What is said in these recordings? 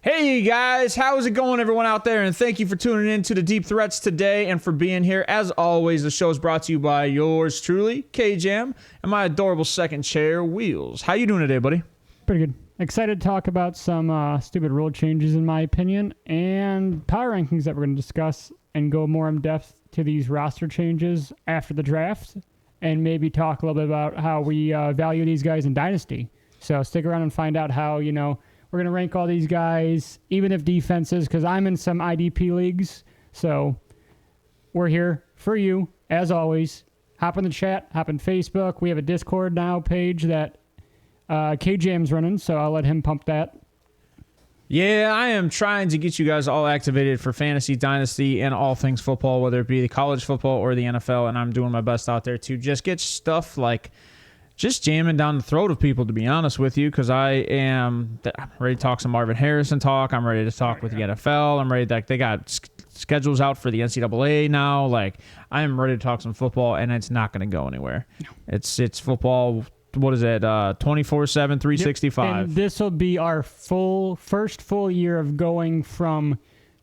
Hey guys, how's it going, everyone out there? And thank you for tuning in to the Deep Threats today and for being here. As always, the show is brought to you by yours truly, KJAM, and my adorable second chair, Wheels. How you doing today, buddy? Pretty good. Excited to talk about some stupid rule changes, in my opinion, and power rankings that we're going to discuss and go more in depth to these roster changes after the draft, and maybe talk a little bit about how we value these guys in Dynasty. So stick around and find out how, we're going to rank all these guys, even if defenses, because I'm in some IDP leagues. So we're here for you, as always. Hop in the chat, hop in Facebook. We have a Discord now page that KJAM's running, so I'll let him pump that. Yeah, I am trying to get you guys all activated for Fantasy, Dynasty, and all things football, whether it be the college football or the NFL, and I'm doing my best out there to just get stuff like just jamming down the throat of people, to be honest with you, because I'm ready to talk some Marvin Harrison talk. I'm ready to talk with the NFL. I'm ready to, they got schedules out for the NCAA now. I am ready to talk some football, and it's not going to go anywhere. No. It's football. What is it? 24/7, 365. Yep. And this will be our first full year of going from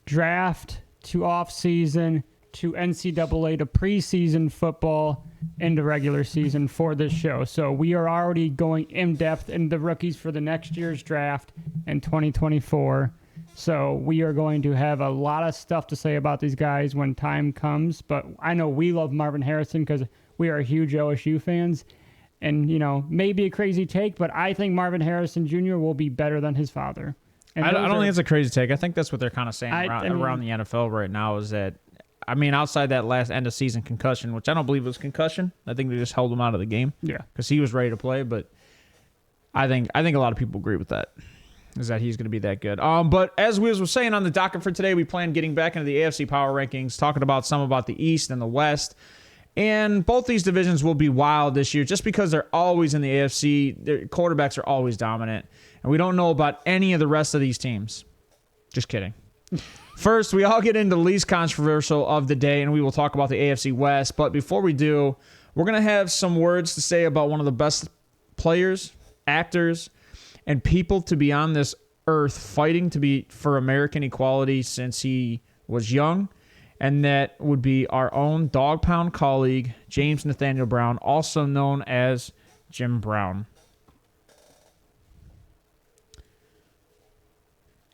draft to off season to NCAA to preseason football into regular season for this show. So we are already going in depth in the rookies for the next year's draft in 2024. So we are going to have a lot of stuff to say about these guys when time comes. But I know we love Marvin Harrison because we are huge OSU fans. And, maybe a crazy take, but I think Marvin Harrison Jr. will be better than his father. And I don't think it's a crazy take. I think that's what they're kind of saying around the NFL right now is that, outside that last end of season concussion, which I don't believe was concussion. I think they just held him out of the game. Yeah. Because he was ready to play, but I think a lot of people agree with that, is that he's going to be that good. But as we was saying on the docket for today, we plan getting back into the AFC power rankings, talking about the East and the West. And both these divisions will be wild this year just because they're always in the AFC. Their quarterbacks are always dominant. And we don't know about any of the rest of these teams. Just kidding. First, we all get into the least controversial of the day, and we will talk about the AFC West. But before we do, we're going to have some words to say about one of the best players, actors, and people to be on this earth fighting for American equality since he was young. And that would be our own dog pound colleague, James Nathaniel Brown, also known as Jim Brown.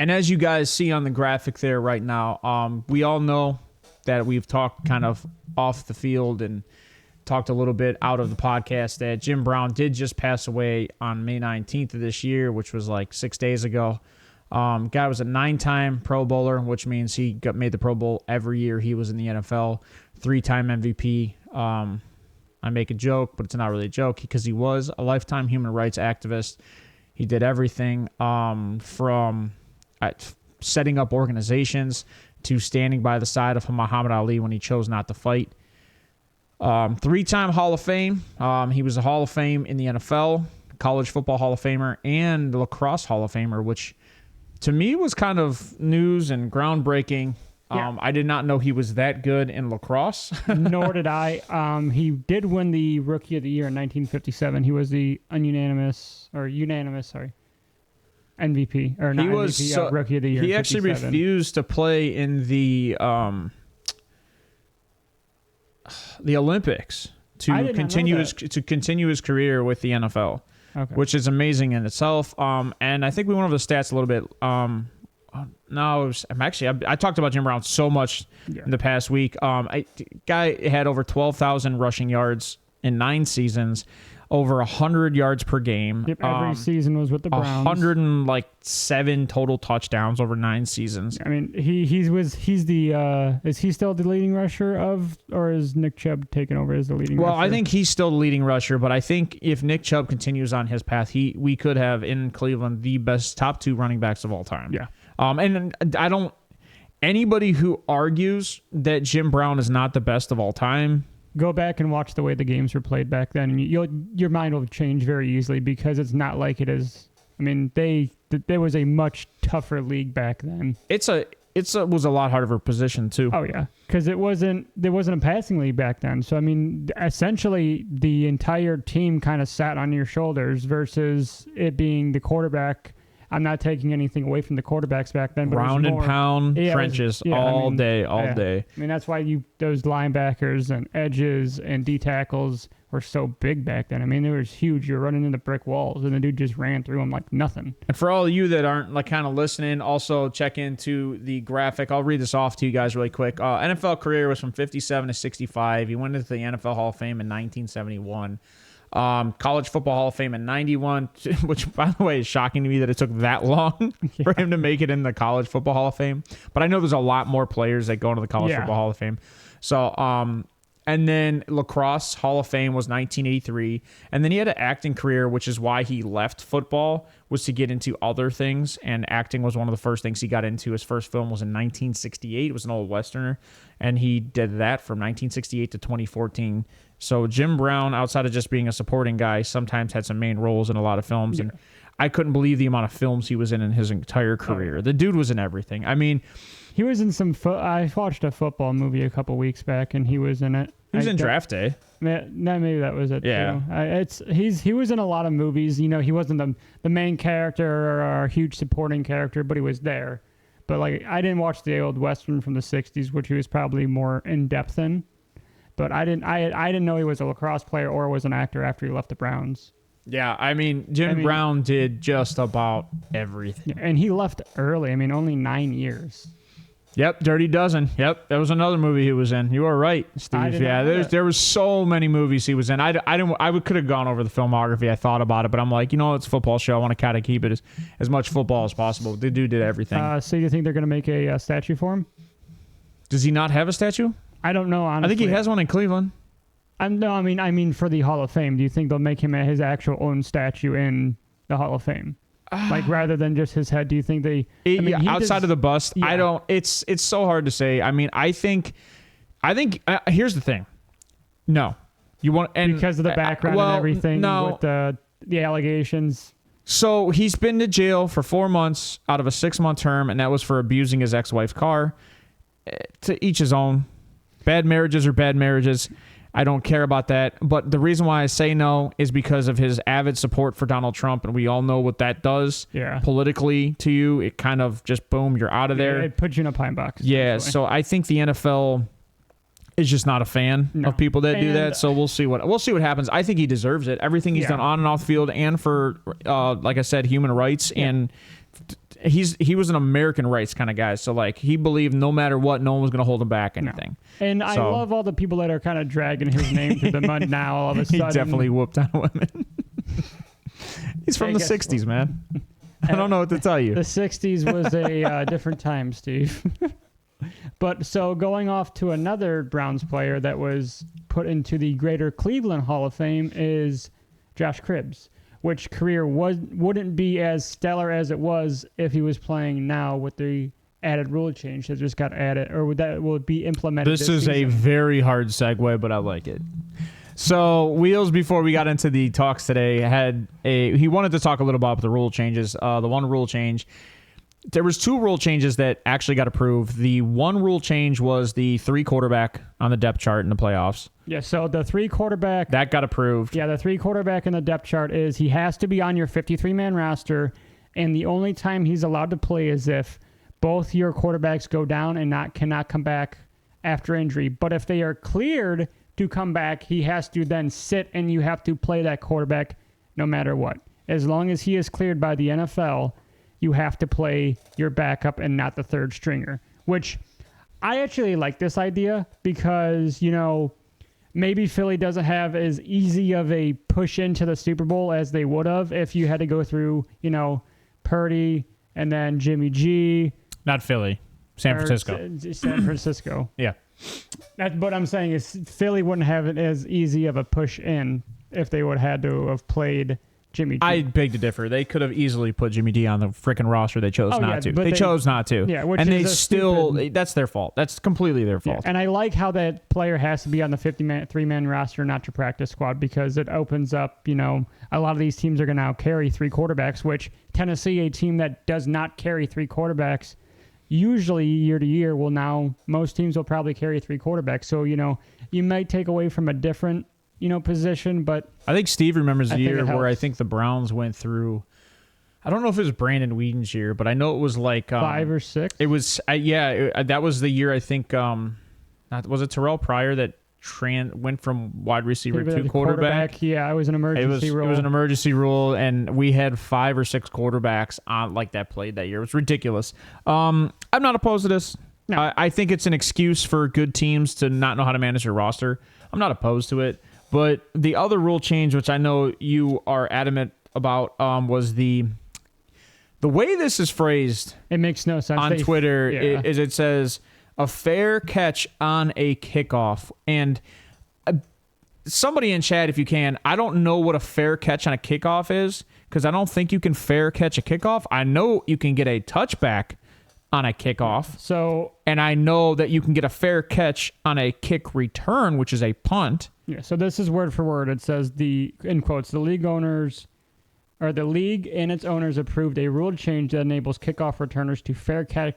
And as you guys see on the graphic there right now, we all know that we've talked kind of off the field and talked a little bit out of the podcast that Jim Brown did just pass away on May 19th of this year, which was 6 days ago. Guy was a 9-time Pro Bowler, which means he made the Pro Bowl every year he was in the NFL. 3-time MVP. I make a joke, but it's not really a joke because he was a lifetime human rights activist. He did everything from setting up organizations to standing by the side of Muhammad Ali when he chose not to fight. 3-time Hall of Fame. He was a Hall of Fame in the NFL, College Football Hall of Famer, and the Lacrosse Hall of Famer, which to me was kind of news and groundbreaking. Yeah. I did not know he was that good in lacrosse. Nor did I. He did win the Rookie of the Year in 1957. He was the unanimous MVP or not. He was MVP, Rookie of the Year. He actually refused to play in the Olympics to continue his career with the NFL. Okay. Which is amazing in itself. And I think we went over the stats a little bit. I talked about Jim Brown so much in the past week. Guy had over 12,000 rushing yards in 9 seasons, over 100 yards per game. Yep, every season was with the Browns. 107 total touchdowns over 9 seasons. Is he still the leading rusher or is Nick Chubb taking over as the leading rusher? Well, I think he's still the leading rusher, but I think if Nick Chubb continues on his path, we could have in Cleveland the best top 2 running backs of all time. Yeah. And anybody who argues that Jim Brown is not the best of all time, go back and watch the way the games were played back then, and your mind will change very easily because it's not like it is. There was a much tougher league back then. It was a lot harder of a position too. Oh yeah, because there wasn't a passing league back then. So essentially the entire team kind of sat on your shoulders versus it being the quarterback. I'm not taking anything away from the quarterbacks back then. But Round and pound yeah, trenches day, all yeah. day. I mean, that's why those linebackers and edges and D tackles were so big back then. I mean, they were huge. You were running into brick walls, and the dude just ran through them like nothing. And for all of you that aren't like kind of listening, also check into the graphic. I'll read this off to you guys really quick. NFL career was from 57 to 65. He went into the NFL Hall of Fame in 1971. College Football Hall of Fame in 91, which, by the way, is shocking to me that it took that long for him to make it in the College Football Hall of Fame. But I know there's a lot more players that go into the College Football Hall of Fame. So, and then Lacrosse Hall of Fame was 1983. And then he had an acting career, which is why he left football, was to get into other things. And acting was one of the first things he got into. His first film was in 1968. It was an old Westerner. And he did that from 1968 to 2014. So Jim Brown, outside of just being a supporting guy, sometimes had some main roles in a lot of films. And I couldn't believe the amount of films he was in his entire career. The dude was in everything. I mean, he was in some. I watched a football movie a couple weeks back, and he was in it. He was in Draft Day. Maybe that was it. Yeah, too. He was in a lot of movies. You know, he wasn't the main character or a huge supporting character, but he was there. But like, I didn't watch the old Western from the '60s, which he was probably more in depth in. But I didn't know he was a lacrosse player or was an actor after he left the Browns. Yeah, I mean, Jim Brown did just about everything. And he left early. I mean, only 9 years. Yep, Dirty Dozen. Yep, that was another movie he was in. You were right, Steve. Yeah, there was so many movies he was in. I could have gone over the filmography. I thought about it, but I'm like, it's a football show. I want to kind of keep it as much football as possible. The dude did everything. So you think they're going to make a statue for him? Does he not have a statue? I don't know, honestly. I think he has one in Cleveland. I mean for the Hall of Fame. Do you think they'll make him his actual own statue in the Hall of Fame? Like rather than just his head, do you think they? Outside of the bust, I don't. It's so hard to say. I mean, I think. Here's the thing. No, you want because of the background and everything. No, with the allegations. So he's been to jail for 4 months out of a 6-month term, and that was for abusing his ex-wife's car. To each his own. Bad marriages are bad marriages. I don't care about that. But the reason why I say no is because of his avid support for Donald Trump. And we all know what that does politically to you. It kind of just, boom, you're out of there. It puts you in a pine box. Yeah, so I think the NFL is just not a fan of people that do that. So we'll see what happens. I think he deserves it. Everything he's done on and off the field and for, like I said, human rights. And he was an American rights kind of guy. So like he believed no matter what, no one was going to hold him back anything. No. And I love all the people that are kind of dragging his name through the mud now all of a sudden. He definitely whooped on women. He's from the 60s, man. I don't know what to tell you. The 60s was a different time, Steve. But so going off to another Browns player that was put into the Greater Cleveland Hall of Fame is Josh Cribbs, which career wouldn't be as stellar as it was if he was playing now with the added rule change that just got added, or that will be implemented. This is a very hard segue, but I like it. So Wheels, before we got into the talks today, he wanted to talk a little about the rule changes. The one rule change. There was 2 rule changes that actually got approved. The one rule change was the 3 quarterback on the depth chart in the playoffs. Yeah, so the 3 quarterback... That got approved. Yeah, the 3 quarterback in the depth chart is he has to be on your 53-man roster, and the only time he's allowed to play is if both your quarterbacks go down and cannot come back after injury. But if they are cleared to come back, he has to then sit, and you have to play that quarterback no matter what. As long as he is cleared by the NFL... you have to play your backup and not the third stringer, which I actually like this idea because, maybe Philly doesn't have as easy of a push into the Super Bowl as they would have if you had to go through, Purdy and then Jimmy G. Not Philly, San Francisco. San Francisco. Yeah. That's what I'm saying is Philly wouldn't have it as easy of a push in if they would have had to have played Jimmy G. I beg to differ. They could have easily put Jimmy D on the freaking roster. They chose not to. They chose not to. Yeah, and they still, that's their fault. That's completely their fault. Yeah, and I like how that player has to be on the 3-man roster, not your practice squad, because it opens up, a lot of these teams are going to now carry 3 quarterbacks, which Tennessee, a team that does not carry 3 quarterbacks, usually year to year most teams will probably carry 3 quarterbacks. So, you might take away from a different position, but I think Steve remembers the year where I think the Browns went through I don't know if it was Brandon Whedon's year, but I know it was like 5 or 6. It was that was the year I think. Was it Terrell Pryor that went from wide receiver to quarterback? Yeah, it was an emergency rule. It was an emergency rule, and we had 5 or 6 quarterbacks on like that played that year. It was ridiculous. I'm not opposed to this. No. I think it's an excuse for good teams to not know how to manage their roster. I'm not opposed to it. But the other rule change, which I know you are adamant about, was the way this is phrased. It makes no sense on Twitter. Is it says a fair catch on a kickoff, and somebody in chat, if you can, I don't know what a fair catch on a kickoff is, because I don't think you can fair catch a kickoff. I know you can get a touchback on a kickoff, and I know that you can get a fair catch on a kick return, which is a punt. Yeah. So this is word for word. It says in quotes, the league and its owners approved a rule change that enables kickoff returners to fair catch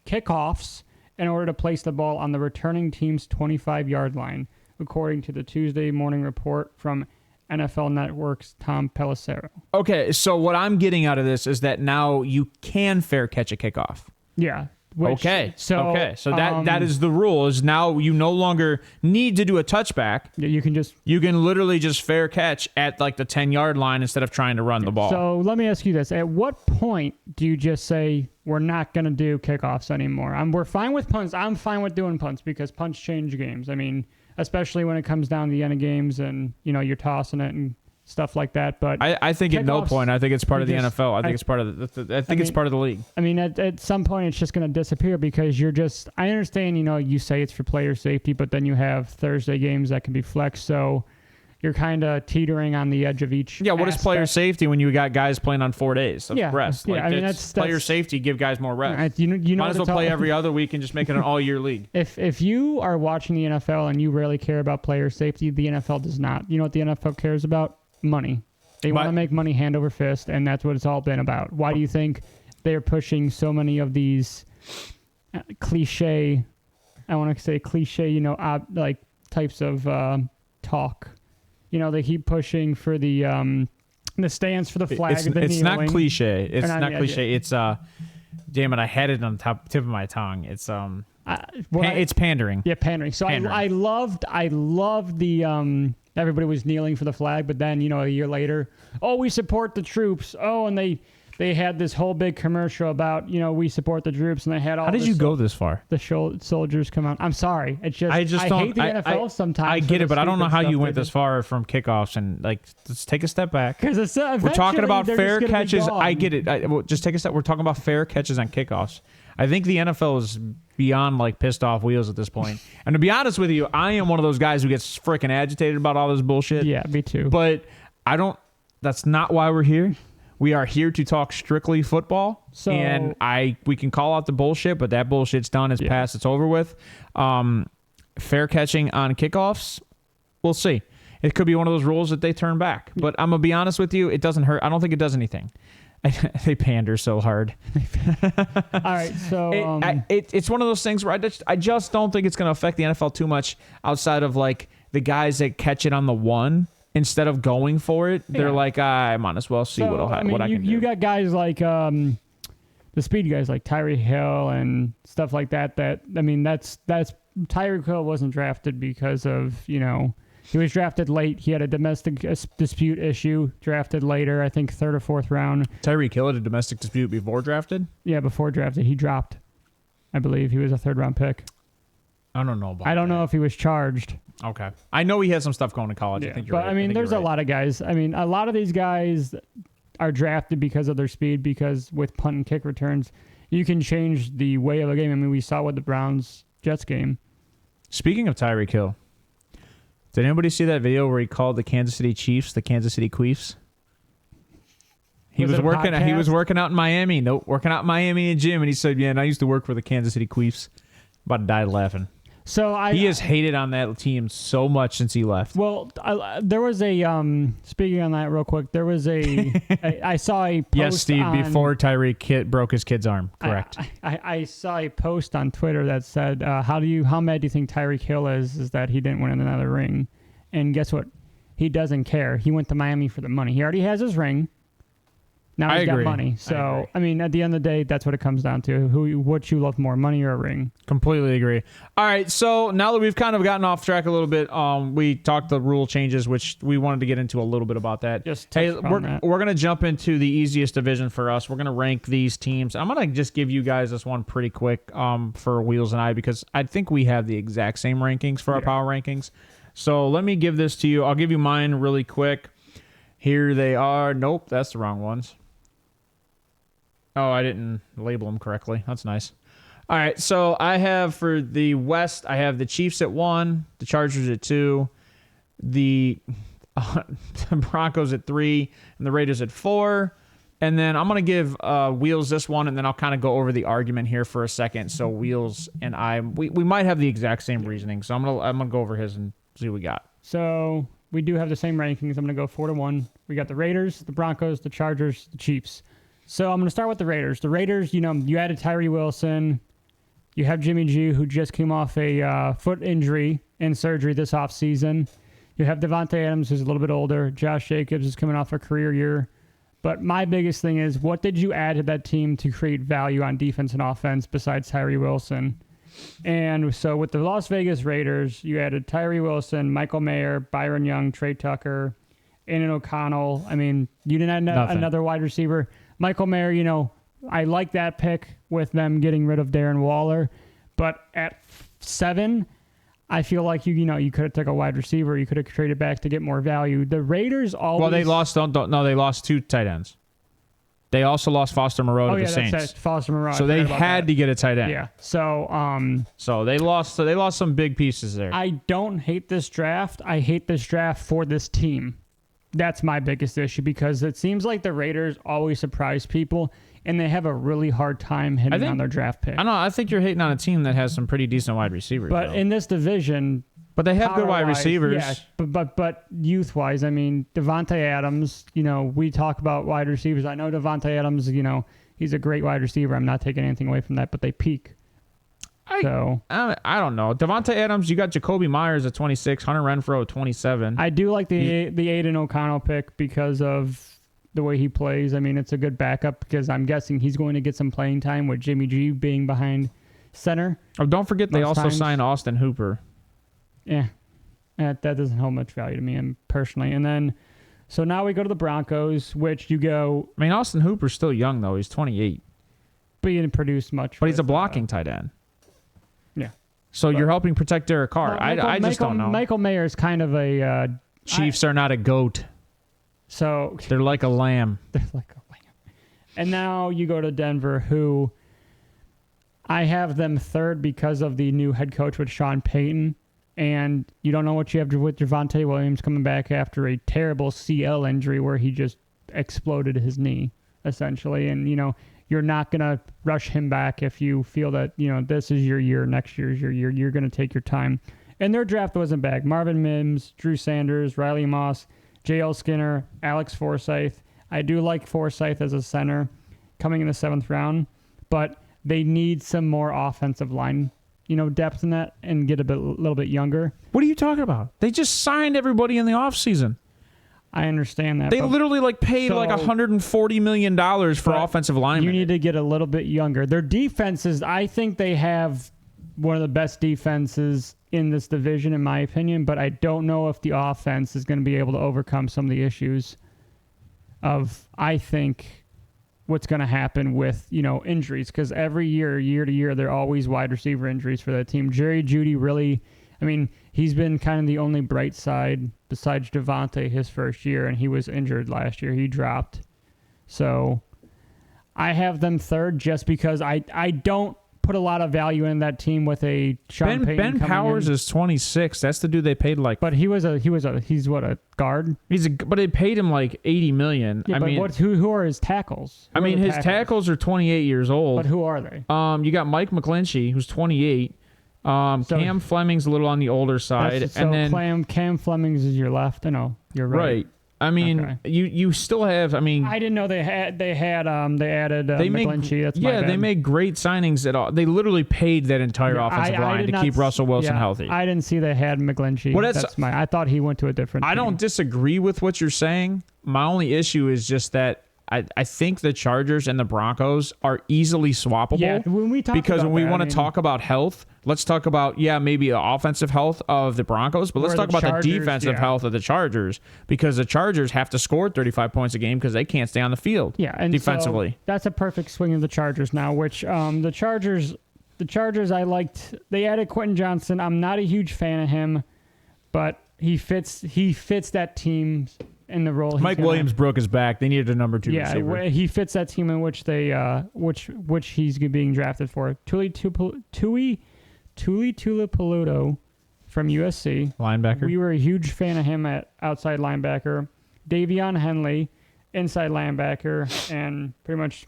kickoffs in order to place the ball on the returning team's 25-yard line, according to the Tuesday morning report from NFL Network's Tom Pelissero. Okay, so what I'm getting out of this is that now you can fair catch a kickoff. Yeah. So that is the rule. Is now you no longer need to do a touchback. You can literally just fair catch at like the 10-yard line instead of trying to run the ball. So let me ask you this: at what point do you just say we're not going to do kickoffs anymore? We're fine with punts. I'm fine with doing punts because punts change games. I mean, especially when it comes down to the end of games and you're tossing it and stuff like that. But I think at no point. I think it's part of the NFL. I think it's part of it's part of the league. I mean, at some point it's just going to disappear because you're just. I understand. You say it's for player safety, but then you have Thursday games that can be flexed. So you're kind of teetering on the edge of each. Yeah. What is player safety when you got guys playing on 4 days of rest? Yeah. I mean, that's player safety. Give guys more rest. Might as well play every other week and just make it an all-year league. If you are watching the NFL and you rarely care about player safety, the NFL does not. You know what the NFL cares about? Money. They want to make money hand over fist, and that's what it's all been about. Why do you think they're pushing so many of these cliche, like types of talk? They keep pushing for the stands for the flag. It's not cliche. It's not cliche. It's damn it, I had it on the tip of my tongue. It's it's pandering. Yeah, pandering. So pandering. I loved the everybody was kneeling for the flag, but then a year later, we support the troops. And they had this whole big commercial about we support the troops, and they had all. How did you go this far? The soldiers come out. I'm sorry. It's just I hate the NFL sometimes. I get it, but I don't know how you went this far from kickoffs and let's take a step back. Because we're talking about fair catches. I get it. Just take a step. We're talking about fair catches on kickoffs. I think the NFL is beyond pissed off wheels at this point. And to be honest with you, I am one of those guys who gets freaking agitated about all this bullshit. Yeah, me too. But that's not why we're here. We are here to talk strictly football. And we can call out the bullshit, but that bullshit's done. It's past. It's over with. Fair catching on kickoffs, we'll see. It could be one of those rules that they turn back. But I'm going to be honest with you, it doesn't hurt. I don't think it does anything. They pander so hard. All right, so it's one of those things where I just don't think it's going to affect the NFL too much outside of the guys that catch it on the one instead of going for it. They're I might as well see what I can do. You got guys like the speed guys like Tyreek Hill and stuff like that. That's Tyreek Hill wasn't drafted because of he was drafted late. He had a domestic dispute issue, drafted later, I think 3rd or 4th round. Tyreek Hill had a domestic dispute before drafted? Yeah, before drafted. He dropped. I believe he was a 3rd round pick. I don't know about I don't know if he was charged. Okay. I know he had some stuff going to college. Yeah, I think you're right. I mean, there's a lot of guys. I mean, a lot of these guys are drafted because of their speed, because with punt and kick returns, you can change the way of a game. I mean, we saw with the Browns-Jets game. Speaking of Tyreek Hill, did anybody see that video where he called the Kansas City Chiefs the Kansas City Queefs? He was working out in Miami. Working out in Miami in a gym, and he said, "Yeah, and I used to work for the Kansas City Queefs." About to die laughing. So he has hated on that team so much since he left. Well, there was a speaking on that real quick. There was I saw a post. Yes, Steve. Before Tyreek broke his kid's arm, correct? I saw a post on Twitter that said, "How mad do you think Tyreek Hill is that he didn't win another ring?" And guess what? He doesn't care. He went to Miami for the money. He already has his ring. Now he's got agree. money. So, I mean, at the end of the day, that's what it comes down to. What you love more, money or a ring? Completely agree. All right, so now that we've kind of gotten off track a little bit, we talked the rule changes, which we wanted to get into a little bit about that. We're going to jump into the easiest division for us. We're going to rank these teams. I'm going to just give you guys this one pretty quick for Wheels and I, because I think we have the exact same rankings for our power rankings. So let me give this to you. I'll give you mine really quick. Here they are. Nope, that's the wrong ones. Oh, I didn't label them correctly. That's nice. All right, so I have for the West, I have the Chiefs at 1, the Chargers at 2, the Broncos at 3, and the Raiders at 4. And then I'm going to give Wheels this one, and then I'll kind of go over the argument here for a second. So Wheels and I, we might have the exact same reasoning. So I'm gonna go over his and see what we got. So we do have the same rankings. I'm going to go 4-1. We got the Raiders, the Broncos, the Chargers, the Chiefs. So I'm going to start with the Raiders. The Raiders, you added Tyree Wilson. You have JonnyG, who just came off a foot injury and surgery this offseason. You have Davante Adams, who's a little bit older. Josh Jacobs is coming off a career year. But my biggest thing is, what did you add to that team to create value on defense and offense besides Tyree Wilson? And so with the Las Vegas Raiders, you added Tyree Wilson, Michael Mayer, Byron Young, Trey Tucker, Aiden O'Connell. I mean, you didn't add another wide receiver. Michael Mayer, I like that pick with them getting rid of Darren Waller. But at 7, I feel like you could have took a wide receiver. You could have traded back to get more value. The Raiders always... Well, they lost... they lost 2 tight ends. They also lost Foster Moreau to the Saints. That's Foster Moreau. So they had to get a tight end. Yeah. So they lost some big pieces there. I don't hate this draft. I hate this draft for this team. That's my biggest issue, because it seems like the Raiders always surprise people, and they have a really hard time hitting on their draft pick. I think you're hating on a team that has some pretty decent wide receivers. But in this division... But they have good wide receivers. Yeah, but youth-wise, I mean, Davante Adams, we talk about wide receivers. I know Davante Adams, he's a great wide receiver. I'm not taking anything away from that, but they peak. I don't know. Davante Adams, you got Jacoby Myers at 26, Hunter Renfrow at 27. I do like the Aiden O'Connell pick because of the way he plays. I mean, it's a good backup, because I'm guessing he's going to get some playing time with JonnyG being behind center. Oh, don't forget they also signed Austin Hooper. Yeah, that doesn't hold much value to me personally. And then, so now we go to the Broncos, which you go... I mean, Austin Hooper's still young, though. He's 28. But he didn't produce much. But he's a blocking tight end. Yeah. So you're helping protect Derek Carr. Well, I just don't know. Michael Mayer is kind of a... Chiefs are not a goat. So... They're like a lamb. They're like a lamb. And now you go to Denver, who... I have them 3rd because of the new head coach with Sean Payton. And you don't know what you have with Javonte Williams coming back after a terrible CL injury where he just exploded his knee, essentially. And, you're not going to rush him back if you feel that, this is your year, next year's your year. You're going to take your time. And their draft wasn't bad. Marvin Mims, Drew Sanders, Riley Moss, J.L. Skinner, Alex Forsyth. I do like Forsyth as a center coming in the 7th round, but they need some more offensive line depth in that and get a little bit younger. What are you talking about? They just signed everybody in the offseason. I understand that. They literally paid $140 million for offensive linemen. You need to get a little bit younger. Their defenses, I think they have one of the best defenses in this division, in my opinion, but I don't know if the offense is going to be able to overcome some of the issues of, I think, what's going to happen with, injuries, because every year to year, there are always wide receiver injuries for that team. Jerry Jeudy really, he's been kind of the only bright side besides Javonte his first year, and he was injured last year. He dropped. So I have them 3rd just because I don't put a lot of value in that team with a Sean Payton. Ben Powers is 26. That's the dude they paid But he's what, a guard? But they paid him $80 million. Yeah, who are his tackles? His tackles are 28 years old. But who are they? You got Mike McGlinchey, who's 28. Cam Fleming's a little on the older side, and then Cam Fleming's is your left. I know you're right. You still have. I didn't know they added McGlinchey. That's my bad. They made great signings at all. They literally paid that entire offensive line to keep Russell Wilson healthy. I didn't see they had McGlinchey. I thought he went to a different. I don't disagree with what you're saying. My only issue is just that I think the Chargers and the Broncos are easily swappable. Yeah, when we talk because about when we that, want to talk about health, let's talk about maybe the offensive health of the Broncos, but let's talk about the defensive health of the Chargers, because the Chargers have to score 35 points a game because they can't stay on the field. Yeah, and defensively. So that's a perfect swing of the Chargers now, which the Chargers I liked. They added Quentin Johnson. I'm not a huge fan of him, but he fits that team in the role. Mike Williams broke his back. They needed a number 2 receiver. Yeah, he fits that team in which they which he's being drafted for. Tuli Tuipulotu from USC. Linebacker. We were a huge fan of him at outside linebacker. Davion Henley, inside linebacker, and pretty much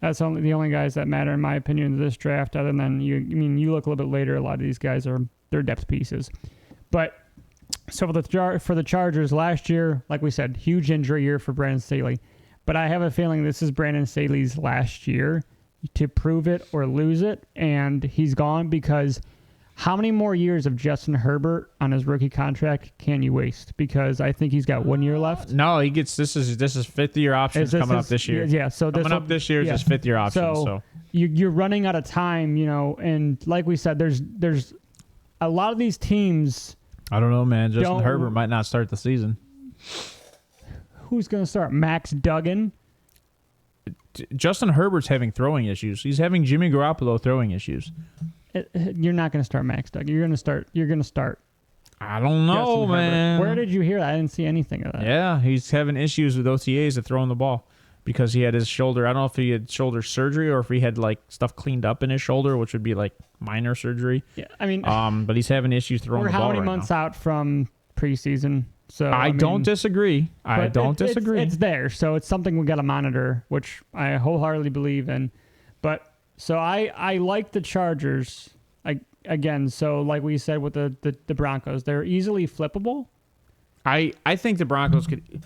that's the only guys that matter in my opinion in this draft. Other than you look a little bit later, a lot of these guys they're depth pieces. But so for the Chargers last year, like we said, huge injury year for Brandon Staley. But I have a feeling this is Brandon Staley's last year to prove it or lose it, and he's gone because how many more years of Justin Herbert on his rookie contract can you waste? Because I think he's got 1 year left. No, he gets this is fifth year options coming up this year. Yeah, so coming up this year is his fifth year option. So you're running out of time, and like we said, there's a lot of these teams. I don't know, man. Justin Herbert might not start the season. Who's going to start? Max Duggan? Justin Herbert's having throwing issues. He's having Jimmy Garoppolo throwing issues. You're not going to start Max Duggan. You're going to start. I don't know, Justin man. Herbert. Where did you hear that? I didn't see anything of that. Yeah, he's having issues with OTAs of throwing the ball because he had his shoulder. I don't know if he had shoulder surgery or if he had like stuff cleaned up in his shoulder, which would be like minor surgery. Yeah, I mean, but he's having issues throwing the ball. We're how many months out from preseason? So I don't disagree. I don't disagree. It's there, so it's something we got to monitor, which I wholeheartedly believe in. But so I like the Chargers again. So like we said with the Broncos, they're easily flippable. I think the Broncos could.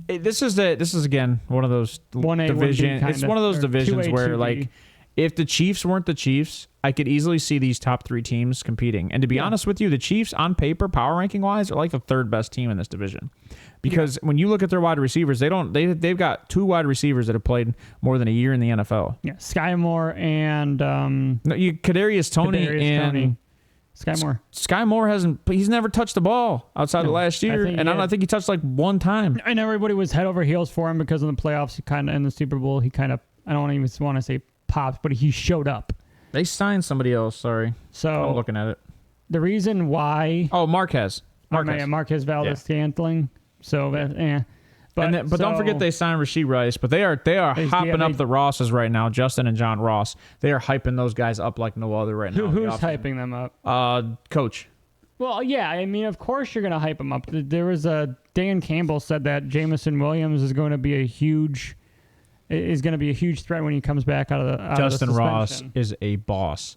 This is again one of those divisions. It's one of those divisions where like if the Chiefs weren't the Chiefs, I could easily see these top 3 teams competing. And to be honest with you, the Chiefs on paper, power ranking wise, are like the 3rd best team in this division. Because when you look at their wide receivers, they've got 2 wide receivers that have played more than a year in the NFL. Yeah, Sky Moore and Kadarius Toney. Sky Moore he's never touched the ball outside of last year, I think he touched like 1 time. And everybody was head over heels for him because in the playoffs, in the Super Bowl, I don't even want to say popped, but he showed up. They signed somebody else, sorry. So I'm looking at it. The reason why... Oh, Marquez Valdes-Scantling. So, But don't forget they signed Rashee Rice, but they are hopping up the Rosses right now, Justin and John Ross. They are hyping those guys up like no other right now. Who's hyping them up? Coach. Well, yeah, I mean, of course you're going to hype them up. There was Dan Campbell said that Jameson Williams is going to be a huge threat when he comes back out of the Justin Ross is a boss.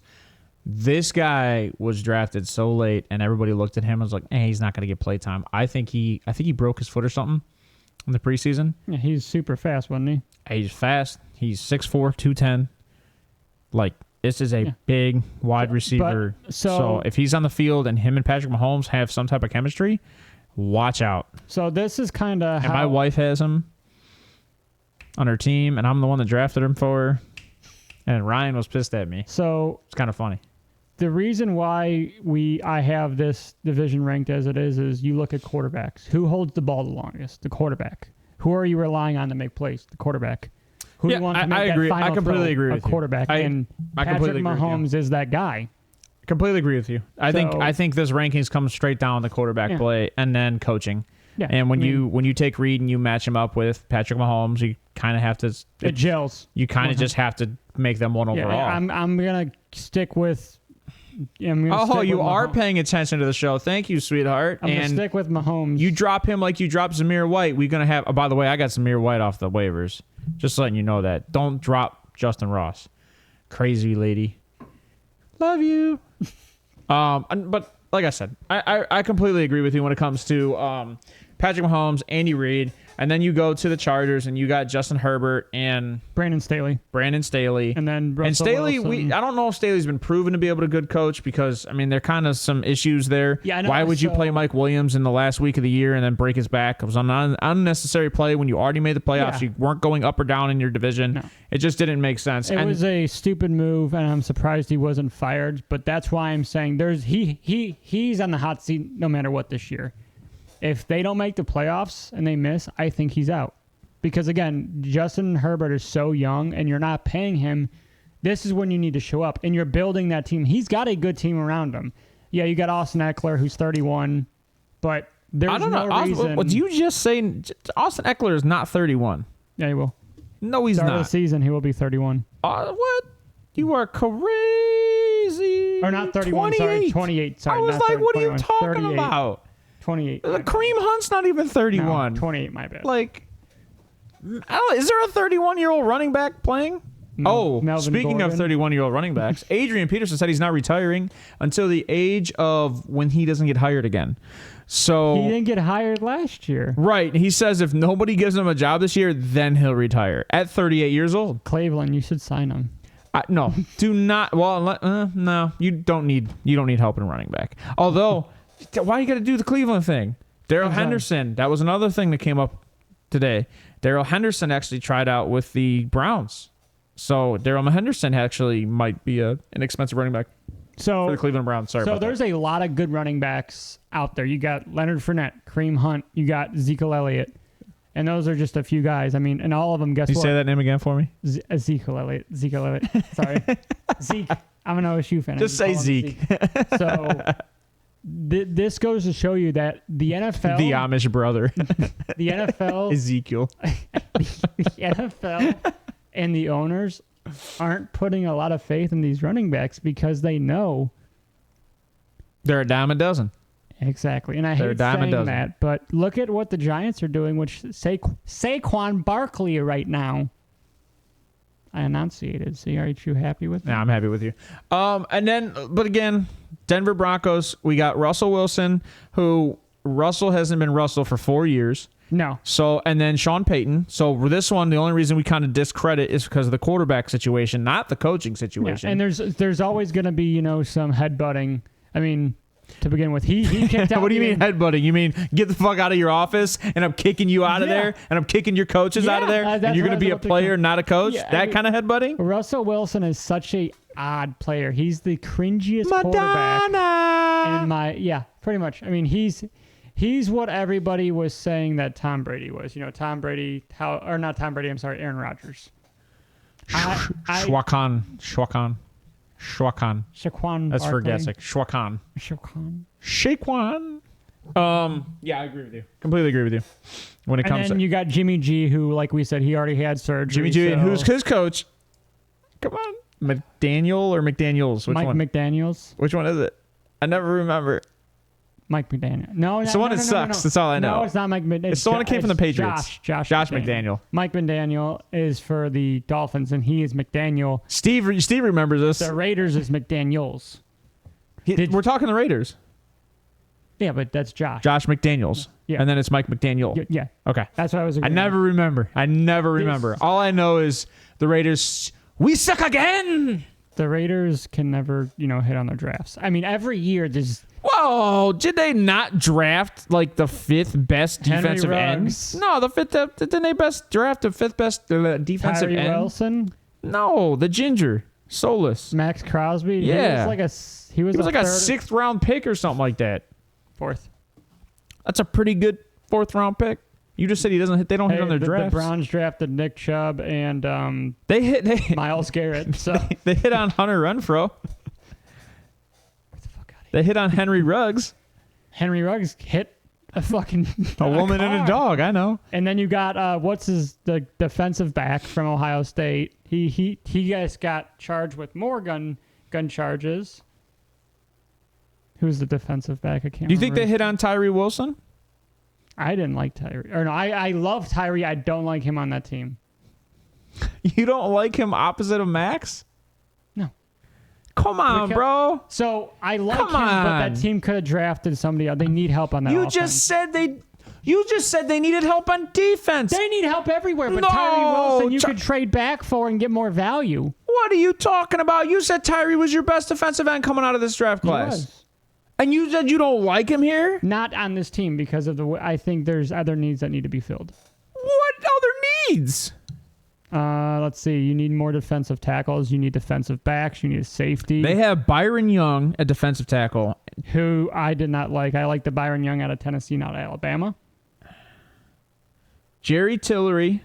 This guy was drafted so late, and everybody looked at him and was like, he's not going to get play time. I think he broke his foot or something in the preseason. Yeah, he's super fast, wasn't he? He's fast. He's 6'4", 210. Like, this is a big wide receiver. So if he's on the field and him and Patrick Mahomes have some type of chemistry, watch out. So this is kind of how... my wife has him on her team, and I'm the one that drafted him for her. And Ryan was pissed at me. So it's kind of funny. The reason why I have this division ranked as it is you look at quarterbacks. Who holds the ball the longest? The quarterback. Who are you relying on to make plays? The quarterback. Who do you want to make that final I completely agree with you. Quarterback. And Patrick Mahomes is that guy. Completely agree with you. I think this rankings comes straight down the quarterback play and then coaching. Yeah, and when you take Reed and you match him up with Patrick Mahomes, you kind of have to. It gels. You kind of just have to make them one overall. I'm gonna stick with. You are paying attention to the show. Thank you, sweetheart. I'm gonna stick with Mahomes. You drop him like you dropped Zamir White. We're gonna have. Oh, by the way, I got Zamir White off the waivers. Just letting you know that. Don't drop Justin Ross. Crazy lady. Love you. But like I said, I completely agree with you when it comes to Patrick Mahomes, Andy Reid. And then you go to the Chargers, and you got Justin Herbert and Brandon Staley. And then Russell and Staley, Wilson. I don't know if Staley's been proven to be able to good coach because, I mean, there are kind of some issues there. Yeah, I know. Why would you So- play Mike Williams in the last week of the year and then break his back? It was an unnecessary play when you already made the playoffs. Yeah. You weren't going up or down in your division. No. It just didn't make sense. It was a stupid move, and I'm surprised he wasn't fired. But that's why I'm saying he's on the hot seat no matter what this year. If they don't make the playoffs and they miss, I think he's out. Because, again, Justin Herbert is so young, and you're not paying him. This is when you need to show up, and you're building that team. He's got a good team around him. Yeah, you got Austin Eckler, who's 31, but there's no reason. What you just say? Austin Eckler is not 31. Yeah, he will. No, he's Start of not. the season, he will be 31. What? You are crazy. Or not 31, sorry, 28. 28. Sorry, I was not like, 30, what are you 21, talking 38, about? 28. my bad. Kareem Hunt's not even 31. No, 28, my bad. Like, is there a 31-year-old running back playing? No, Melvin Speaking of Gordon. 31-year-old running backs, Adrian Peterson said he's not retiring until the age of when he doesn't get hired again. So He didn't get hired last year. right, he says if nobody gives him a job this year, then he'll retire at 38 years old. Cleveland, you should sign him. No, do not. Well, no, you don't need help in running back. Although, why you got to do the Cleveland thing? Daryl Henderson, that was another thing that came up today. Daryl Henderson actually tried out with the Browns. So Daryl Henderson actually might be an expensive running back for the Cleveland Browns. Sorry about that. there's a lot of good running backs out there. You got Leonard Fournette, Kareem Hunt, you got Ezekiel Elliott. And those are just a few guys. I mean, and all of them, guess Can you what? say that name again for me? Ezekiel Elliott. Sorry. Zeke. I'm an OSU fan. Just say call him Zeke. So this goes to show you that the NFL... The Amish brother. The NFL... Ezekiel. the NFL and the owners aren't putting a lot of faith in these running backs because they know... They're a dime a dozen. Exactly. And I They're a hate dime a saying dozen. that, but look at what the Giants are doing, which Saquon Barkley right now. I enunciated. See, aren't you happy with me? Yeah, I'm happy with you. And then, but again, Denver Broncos, we got Russell Wilson, who Russell hasn't been Russell for 4 years. No. So, and then Sean Payton. So for this one, the only reason we kind of discredit is because of the quarterback situation, not the coaching Yeah. situation. And there's always going to be, some headbutting. I mean, to begin with, he kicked out. What do you mean headbutting? You mean get the fuck out of your office and I'm kicking you out of Yeah. there and I'm kicking your coaches out of there that's and you're what going to be I a was about to player, say. not a coach? Yeah, that kind of headbutting? Russell Wilson is such a odd player. He's the cringiest quarterback. Madonna. Pretty much. I mean, he's what everybody was saying that Tom Brady was. Tom Brady, not Tom Brady, I'm sorry, Aaron Rodgers. Shwakan. Shaquan That's for Barkley. guessing. Shwakan. Shaquan. Shaquan. Yeah, I agree with you. Completely agree with you. When it And comes then to you got Jimmy G, who, like we said, he already had surgery. Jimmy G, and so- who's his coach? Come on. McDaniel or McDaniels? Which Mike one? McDaniels. Which one is it? I never remember. Mike McDaniel. No, It's the one that sucks. That's all I know. No, it's not Mike McDaniel. It's the one that came from the Patriots. Josh McDaniel. Mike McDaniel is for the Dolphins, and he is McDaniel. Steve remembers this. The Raiders is McDaniels. We're talking the Raiders. Yeah, but that's Josh. Josh McDaniels. Yeah. And then it's Mike McDaniel. Yeah, Okay. that's what I was. I agreeing never with. remember. All I know is the Raiders, we suck again. The Raiders can never, hit on their drafts. I mean, every year there's. Whoa, did they not draft like the fifth best Henry defensive end? Ruggs. No, the fifth. Didn't they draft the fifth best defensive Tyree end? Wilson, No, the ginger, Solus. Max Crosby. Yeah. He was like a third- sixth round pick or something like that. fourth. That's a pretty good fourth round pick. You just said they don't hit on their the drafts. Browns drafted Nick Chubb and They Myles Garrett. So they hit on Hunter Renfro. Get the fuck out of here. They hit on Henry Ruggs. Henry Ruggs hit a fucking A woman and a car. dog. I know. And then you got the defensive back from Ohio State. He guys got charged with more gun charges. Who's the defensive back? I can't. Do you think remember. they hit on Tyree Wilson? I didn't like Tyree. Or no, I love Tyree. I don't like him on that team. You don't like him opposite of Max? No. Come on, bro. So I like Come him, but on. that team could have drafted somebody else. They need help on that. You offense. just said they. You just said they needed help on defense. They need help everywhere, but No, Tyree Wilson you could trade back for and get more value. What are you talking about? You said Tyree was your best defensive end coming out of this draft class. He was. And you said you don't like him here? Not on this team because of I think there's other needs that need to be filled. What other needs? Let's see. You need more defensive tackles. You need defensive backs. You need a safety. They have Byron Young at defensive tackle. Who I did not like. I like the Byron Young out of Tennessee, not Alabama. Jerry Tillery.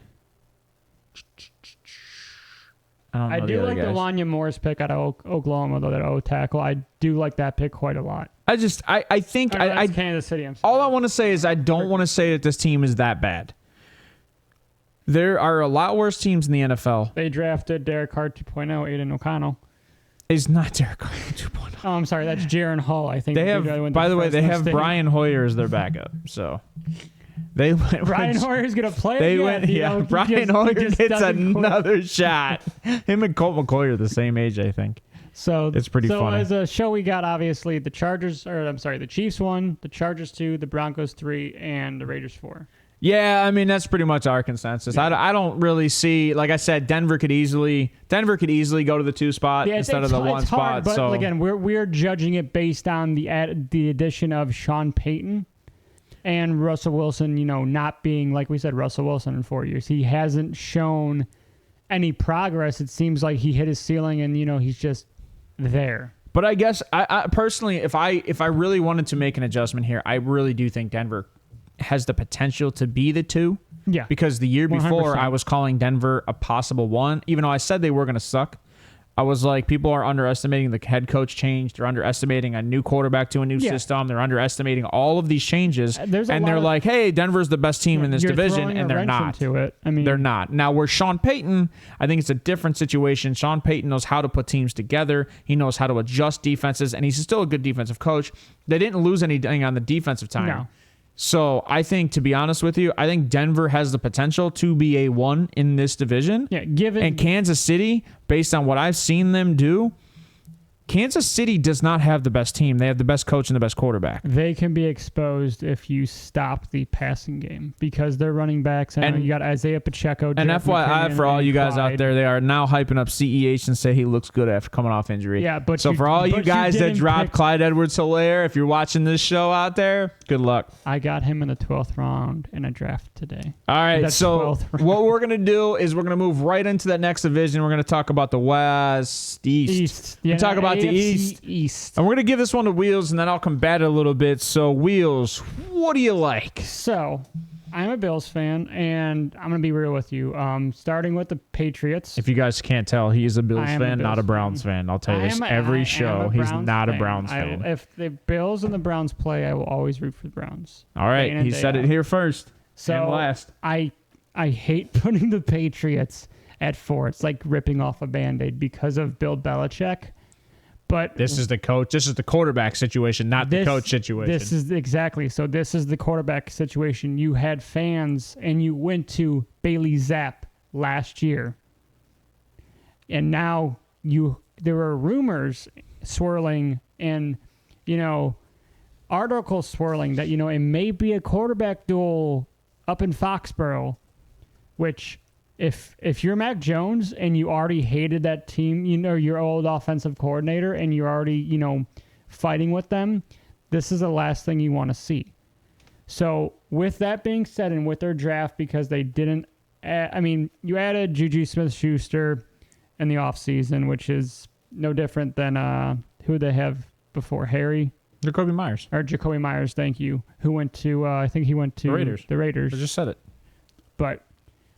I do like the Wanya Morris pick out of Oklahoma, though, that O tackle. I do like that pick quite a lot. I think Kansas City. I'm sorry. All I want to say is I don't want to say that this team is that bad. There are a lot worse teams in the NFL. They drafted Derek Carr 2.0, Aiden O'Connell. It's not Derek Carr 2.0. Oh, I'm sorry. That's Jaron Hall, I think. They have, by the way, they have Brian Hoyer as their backup. So they went. Brian Hoyer's gonna play. They again, went. Yeah, Brian Hoyer gets another shot. Him and Colt McCoy are the same age, I think. So it's pretty funny. So as a show, we got obviously the the Chiefs 1, the Chargers 2, the Broncos 3, and the Raiders 4. Yeah, I mean that's pretty much our consensus. Yeah. I don't really see, like I said, Denver could easily go to the 2 spot instead of the 1 spot. Hard, but again, we're judging it based on the addition of Sean Payton and Russell Wilson. Not being, like we said, Russell Wilson in 4 years. He hasn't shown any progress. It seems like he hit his ceiling, and he's just there. But I guess I personally, if I really wanted to make an adjustment here, I really do think Denver has the potential to be the 2. Yeah. Because the year before 100%. I was calling Denver a possible 1, even though I said they were going to suck. I was like, people are underestimating the head coach change. They're underestimating a new quarterback to a new system. They're underestimating all of these changes. And they're like, hey, Denver's the best team in this division. And they're not. They're not. Now, where Sean Payton, I think it's a different situation. Sean Payton knows how to put teams together. He knows how to adjust defenses. And he's still a good defensive coach. They didn't lose anything on the defensive time. No. So I think, to be honest with you, I think Denver has the potential to be a 1 in this division. Yeah, and Kansas City, based on what I've seen them do, Kansas City does not have the best team. They have the best coach and the best quarterback. They can be exposed if you stop the passing game because they're running backs. And you got Isaiah Pacheco. And FYI, for all you guys out there, they are now hyping up CEH and say he looks good after coming off injury. Yeah, but for all you guys that dropped Clyde Edwards-Helaire, if you're watching this show out there, good luck. I got him in the 12th round in a draft today. All right, so what we're going to do is we're going to move right into that next division. We're going to talk about the East. Yeah, we're talk about the East. And we're going to give this one to Wheels, and then I'll combat it a little bit. So, Wheels, what do you like? So, I'm a Bills fan, and I'm going to be real with you. Starting with the Patriots. If you guys can't tell, he is a Bills fan, not a Browns fan. I'll tell you this every show. He's not a Browns fan. If the Bills and the Browns play, I will always root for the Browns. All right, he said it here first and last. I hate putting the Patriots at 4. It's like ripping off a Band-Aid because of Bill Belichick. But this is the coach. This is the quarterback situation, not the coach situation. This is exactly. So this is the quarterback situation. You had fans, and you went to Bailey Zapp last year, and now there are rumors swirling and articles swirling that it may be a quarterback duel up in Foxborough, which. If you're Mac Jones and you already hated that team, your old offensive coordinator, and you're already, fighting with them, this is the last thing you want to see. So with that being said, and with their draft, because they didn't, you added Juju Smith-Schuster in the offseason, which is no different than who they have before, Jacoby Myers, thank you, who went to, I think he went to the Raiders. I just said it. But...